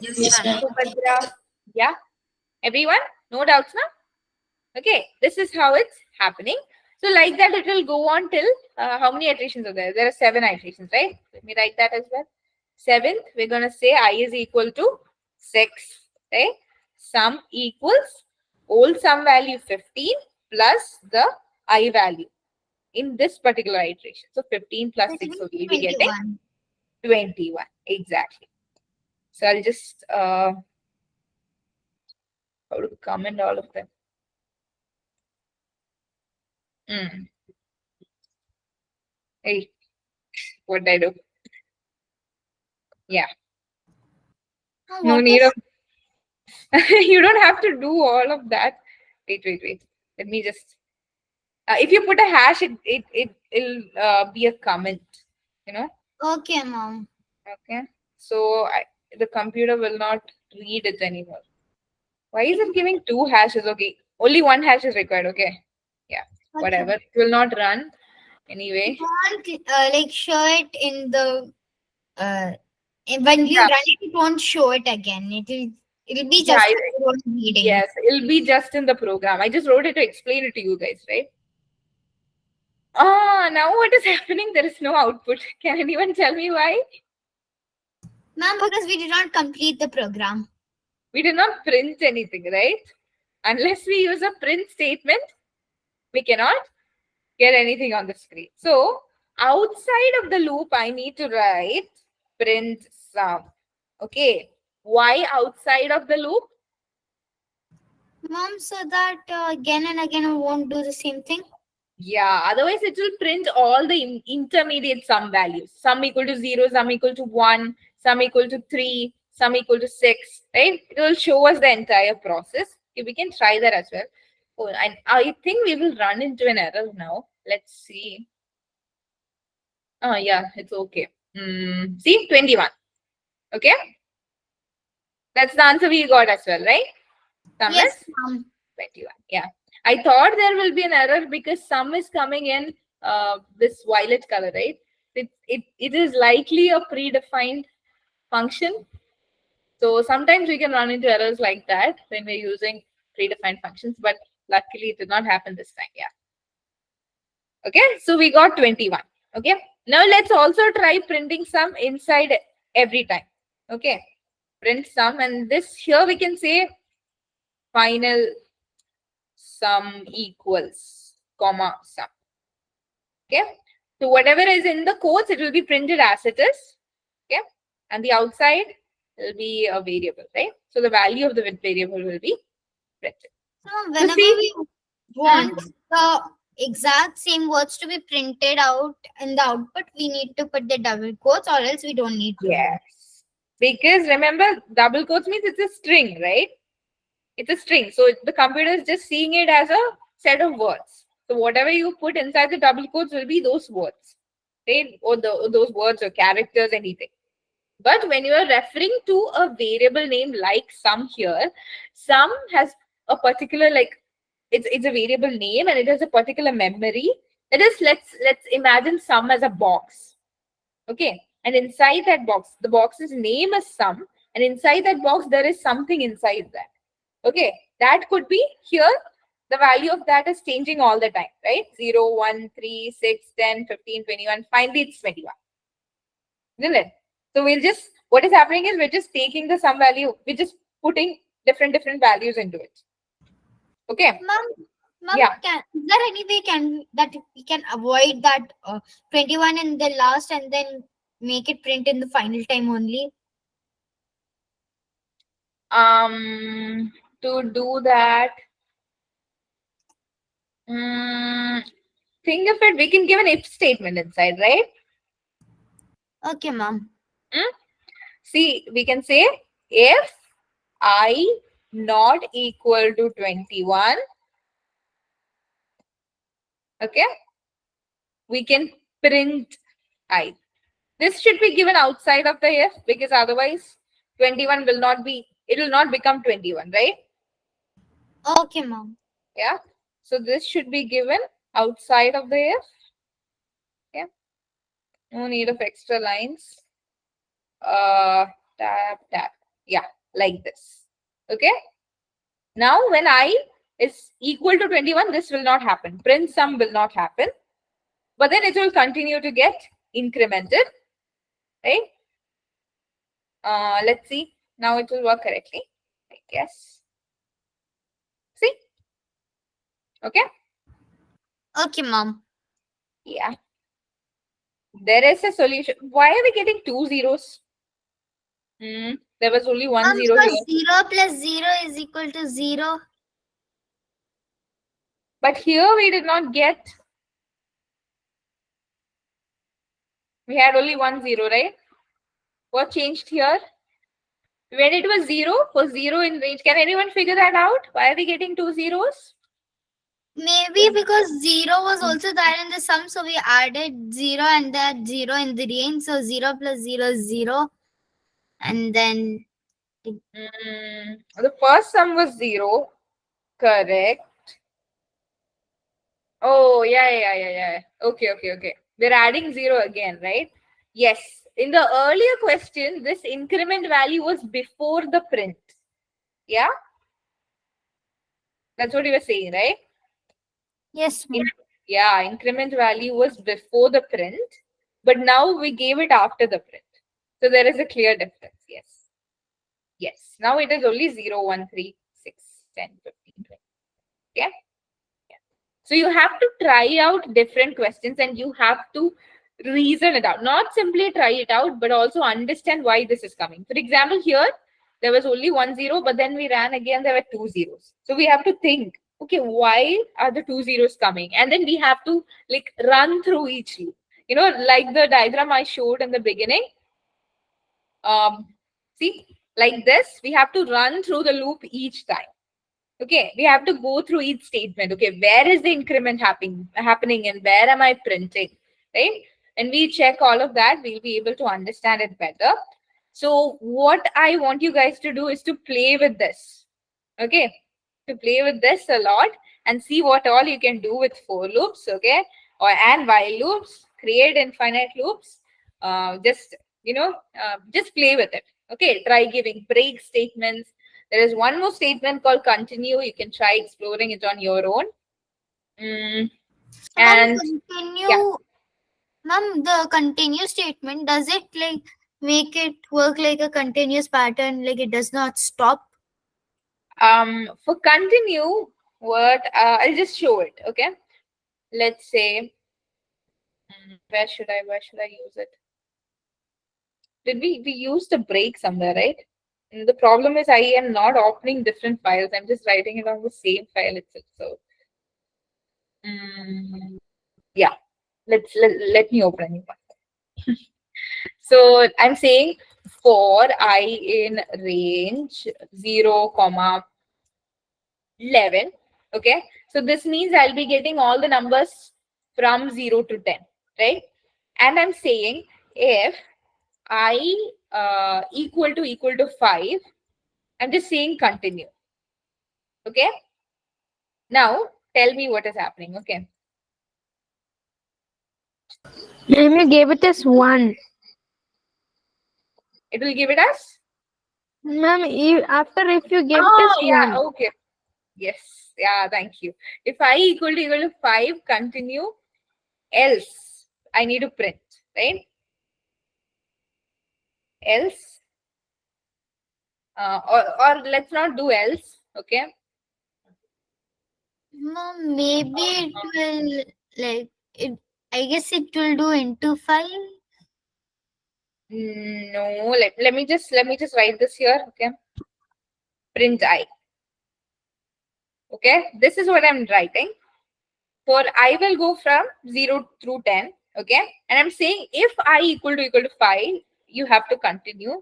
Yes, ma'am. Subhadra? Yeah? Everyone? No doubts now? Okay, this is how it's happening. So like that, it will go on till, how many iterations are there? There are 7 iterations, right? Let me write that as well. 7th, we're going to say I is equal to 6, right? Sum equals old sum value 15 plus the I value in this particular iteration. So 15 plus 6, so we'll be getting 21. Exactly. So I'll just how to comment all of them. Hey, what did I do? Yeah. No need of you don't have to do all of that. Wait. Let me just if you put a hash, it'll be a comment, Okay, Mom. Okay. So the computer will not read it anymore. Why is it giving 2 hashes? Okay. Only 1 hash is required. Okay. Yeah. Whatever. It will not run anyway. You can't show it in the when you run it won't show it again. It'll be just reading. Yes, it'll be just in the program. I just wrote it to explain it to you guys, right? Now what is happening? There is no output. Can anyone tell me why? Ma'am, because we did not complete the program. We did not print anything, right? Unless we use a print statement, we cannot get anything on the screen. So outside of the loop, I need to write print sum. Okay. Why outside of the loop? Mom, so that again and again I won't do the same thing. Yeah, otherwise it will print all the intermediate sum values. Sum equal to 0, sum equal to 1, sum equal to 3, sum equal to 6, right? It will show us the entire process. Okay, we can try that as well. Oh, and I think we will run into an error now. Let's see. Oh, yeah, it's okay. See, 21. Okay. That's the answer we got as well, right? Sum Yes, is ma'am. 21. Yeah. I thought there will be an error because sum is coming in this violet color, right? It is likely a predefined function. So sometimes we can run into errors like that when we're using predefined functions, but luckily it did not happen this time. Yeah. Okay, so we got 21. Okay, now let's also try printing sum inside every time. Okay, print sum, and this here we can say final sum equals comma sum. Okay, so whatever is in the quotes, it will be printed as it is. Okay, and the outside will be a variable, right? So the value of the variable will be printed. So whenever see- we want the exact same words to be printed out in the output, we need to put the double quotes, or else we don't need to. Yes, because remember, double quotes means it's a string, right? It's a string. So the computer is just seeing it as a set of words. So whatever you put inside the double quotes will be those words, right? Or those words or characters, anything. But when you are referring to a variable name like sum here, sum has a particular it's a variable name and it has a particular memory. That is, let's imagine sum as a box. Okay. And inside that box, the box's name is sum, and inside that box there is something inside that. Okay, that could be here. The value of that is changing all the time, right? 0, 1, 3, 6, 10, 15, 21. Finally, it's 21. Isn't it? So we'll just, what is happening is we're just taking the sum value, we're just putting different values into it. Okay. Ma'am, Yeah. is there any way that we can avoid that 21 in the last and then make it print in the final time only? To do that, think of it, we can give an if statement inside, right? Okay, ma'am. See, we can say if I not equal to 21, okay, we can print I. This should be given outside of the if, because otherwise 21 will not be, it will not become 21, right? Okay, ma'am. Yeah. So this should be given outside of the if. Okay. No need of extra lines. Tab. Yeah, like this. Okay. Now when I is equal to 21, this will not happen. Print sum will not happen. But then it will continue to get incremented. Right? Let's see. Now it will work correctly, I guess. See? Okay? Okay, ma'am. Yeah. There is a solution. Why are we getting 2 zeros? There was only one Ma'am, zero because here. 0 plus 0 is equal to 0. But here we did not get. We had only 1 0, right? What changed here? When it was 0, for 0 in range. Can anyone figure that out? Why are we getting 2 zeros? Maybe because 0 was also there in the sum, so we added 0 and that 0 in the range. So 0 plus 0 is 0. And then The first sum was 0. Correct. Oh, yeah. Okay. We're adding 0 again, right? Yes. In the earlier question, this increment value was before the print. Yeah? That's what you were saying, right? yes, ma'am. Yeah, increment value was before the print, but now we gave it after the print. So there is a clear difference. Yes. Now it is only 0, 1, 3, 6, 10, 15, 20. Okay? Yeah. So you have to try out different questions and you have to reason it out. Not simply try it out, but also understand why this is coming. For example, here, there was only 1 0, but then we ran again, there were 2 zeros. So we have to think, okay, why are the 2 zeros coming? And then we have to run through each loop. Like the diagram I showed in the beginning. See, like this, we have to run through the loop each time. Okay, we have to go through each statement. Okay, where is the increment happening and where am I printing, right? And we check all of that, we'll be able to understand it better. So what I want you guys to do is to play with this. Okay, to play with this a lot and see what all you can do with for loops, okay, or and while loops, create infinite loops. Just just play with it. Okay, try giving break statements. There is one more statement called continue. You can try exploring it on your own. Ma'am, And continue. yeah. Ma'am, the continue statement, does it like make it work like a continuous pattern, like it does not stop? For continue, what I'll just show it. Okay, let's say where should I use it? Did we used a break somewhere, right? And the problem is I am not opening different files. I'm just writing it on the same file itself. So yeah, let me open a new one. So I'm saying for I in range 0, 11. Okay, so this means I'll be getting all the numbers from 0 to 10, right? And I'm saying if I equal to 5, I'm just saying continue. Okay, now tell me what is happening. Okay, Ma'am, you gave it as 1. it will give it as Ma'am, after if you gave it as 1. yeah, okay, yes, yeah, thank you. If I equal to 5, continue, else I need to print, right? Else or let's not do else. Okay, Ma'am, maybe it will like it. I guess it will do into 5. no, let me just write this here. Okay, print I. Okay, this is what I'm writing. For I will go from 0 through 10. Okay, and I'm saying if I equal to 5, you have to continue.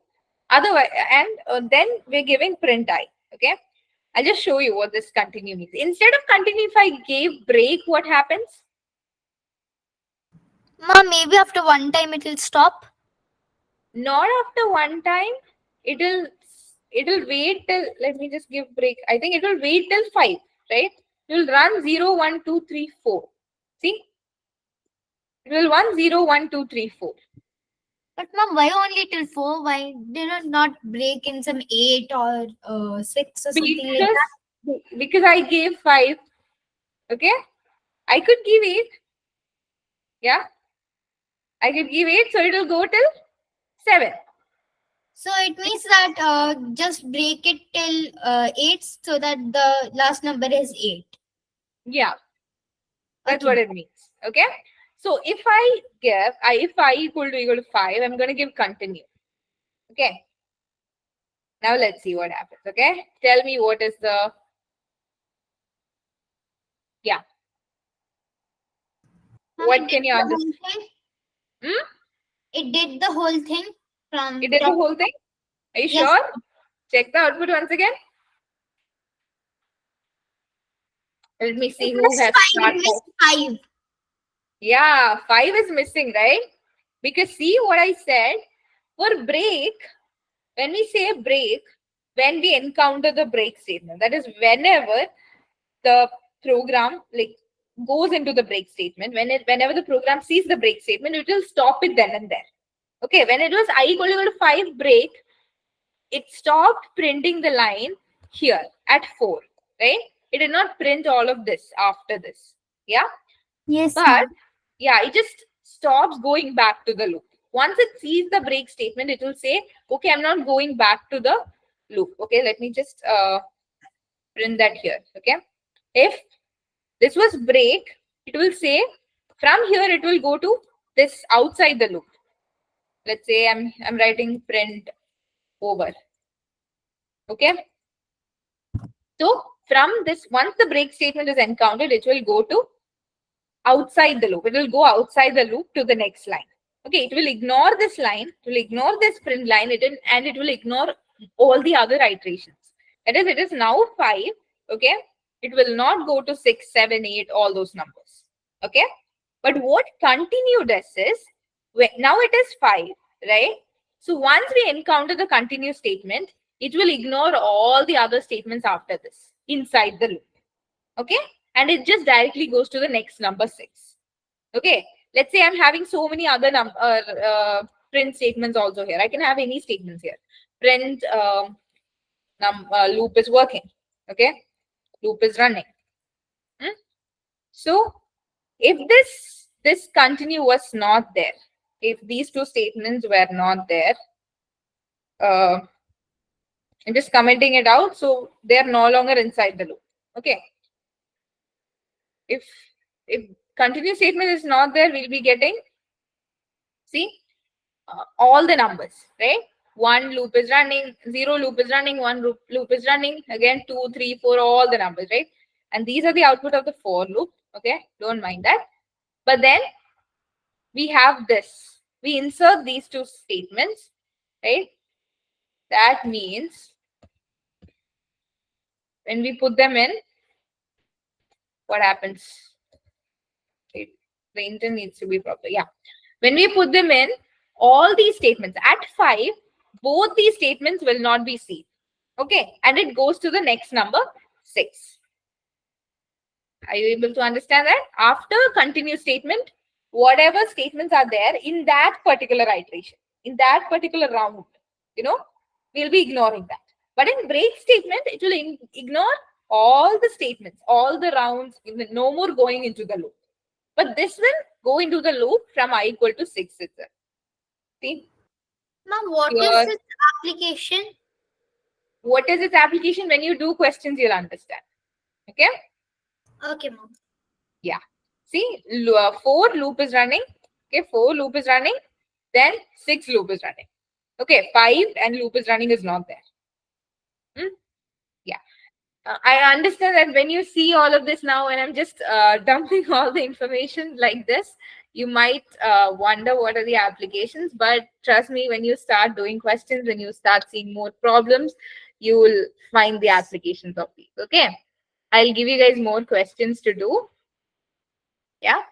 Otherwise, and then we're giving print I. Okay, I'll just show you what this continue means. Instead of continue, if I gave break, what happens? Ma'am, maybe after one time it will stop. Not after one time. It'll wait till, let me just give break. I think it will wait till 5, right? It will run 0, 1, 2, 3, 4. See? It will run 0, 1, 2, 3, 4. But ma'am, why only till 4? Why did it not break in some 8 or 6 or something like that? Because I gave 5. Okay? I could give 8. Yeah? I could give 8, so it will go till 7. So it means that just break it till 8 so that the last number is 8. Yeah. That's Okay. what it means. Okay? So if I equal to 5, I'm going to give continue. Okay? Now let's see what happens. Okay? Tell me what is the, yeah. Ma'am, What it can did you the understand? whole thing? Hmm? It did the whole thing from It did the top- whole thing? Are you Yes. sure? Check the output once again. Let me see It who was has 5. It started. missed 5. Yeah, 5 is missing, right? Because see what I said, for break, when we say break, when we encounter the break statement, that is whenever the program like goes into the break statement, whenever the program sees the break statement, it will stop it then and there. Okay, when it was I equal to 5 break, it stopped printing the line here at 4, right? It did not print all of this after this. Yeah. Yes, But ma'am. yeah, it just stops going back to the loop. Once it sees the break statement, it will say, okay, I'm not going back to the loop. Okay, let me just print that here. Okay. If this was break, it will say from here, it will go to this outside the loop. Let's say I'm writing print over. Okay. So from this, once the break statement is encountered, it will go to outside the loop. It will go outside the loop to the next line. Okay, it will ignore this line, it will ignore this print line, and it will ignore all the other iterations. That is, it is now 5. Okay, it will not go to 6, 7, 8, all those numbers. Okay, but what continue does is, now it is 5, right? So once we encounter the continue statement, it will ignore all the other statements after this inside the loop. Okay, and it just directly goes to the next number 6. Okay, let's say I'm having so many other print statements also here. I can have any statements here. Print loop is working. Okay, loop is running. So if this continue was not there, if these two statements were not there, I'm just commenting it out, so they are no longer inside the loop. Okay, if continue statement is not there, we'll be getting, see, all the numbers, right? 1 loop is running, 0 loop is running, 1 loop is running, again 2, 3, 4, all the numbers, right? And these are the output of the for loop. Okay, don't mind that. But then we have this, we insert these two statements, right? That means when we put them in, what happens? Wait, the intent needs to be proper. Yeah, when we put them in, all these statements at 5, both these statements will not be seen. Okay, and it goes to the next number 6. Are you able to understand that? After continue statement, whatever statements are there in that particular iteration, in that particular round, we'll be ignoring that. But in break statement, it will ignore all the statements, all the rounds, no more going into the loop. But this will go into the loop from I equal to 6 itself. See? Ma'am, what Here. is its application? What is its application? When you do questions, you'll understand. Okay? Okay, ma'am. Yeah. See, 4 loop is running. Okay, 4 loop is running. Then 6 loop is running. Okay, 5 and loop is running is not there. Yeah. I understand that when you see all of this now, and I'm just dumping all the information like this, you might wonder what are the applications. But trust me, when you start doing questions, when you start seeing more problems, you will find the applications of these. Okay. I'll give you guys more questions to do. Yeah.